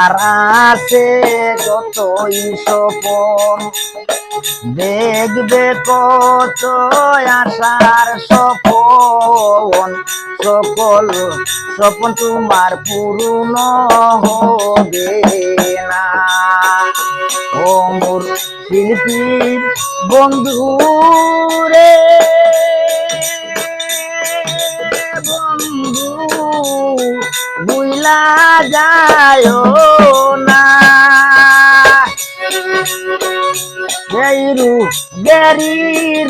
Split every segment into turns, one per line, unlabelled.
আর আছে যতই স্বপন দেখবে কত আশার স্বপন, সকল স্বপন তোমার পূর্ণ হবে না। ও মোর শিল্পীর বন্ধু রে, বন্ধু ভুইলা যায় না। গেরি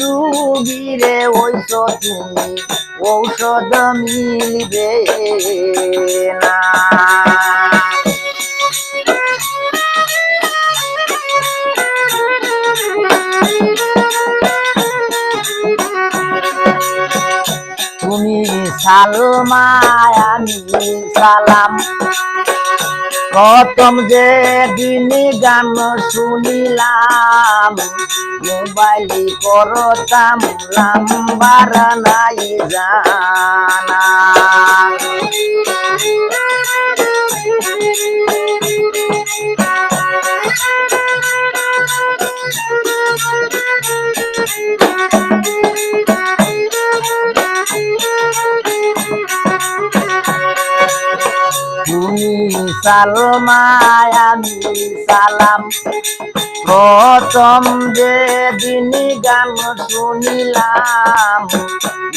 রুগীরে ওইস তুমি ঔষধ মিলবে না। তুমি সালমায় আমি সালাম, প্রথম যে দিন গান শুনিলাম মোবাইল করতাম লাম্বার নাই জানা। তুমি সালমায় আমি সালাম, প্রথম যে দিন গান শুনিলাম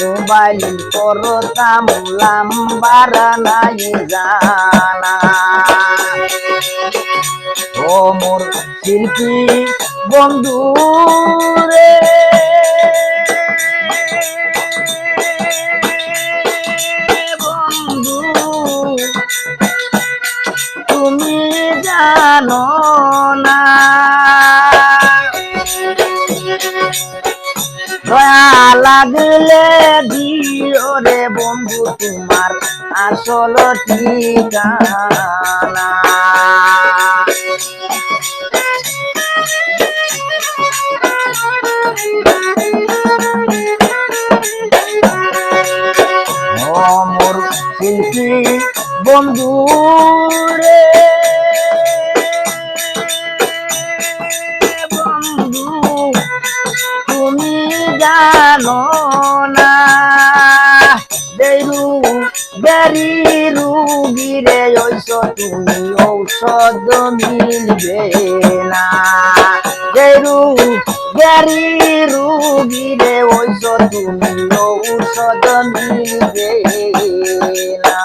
মোবাইল করতাম লাম্বার নাই জানা। ও মোর শিল্পী বন্ধু রে, বন্ধু তুমি জানো না, দয়া লাগলে দিও রে বন্ধু তোমার আসল ঠিকানা। ও মোর শিল্পী বন্ধু রে, বন্ধু তুমি জানো না, বেরি রুগীরে ওইস তুমি ঔষধ মিলবে না। বেরি রুগীরে ওইস তুমি ঔষধ মিলবে না।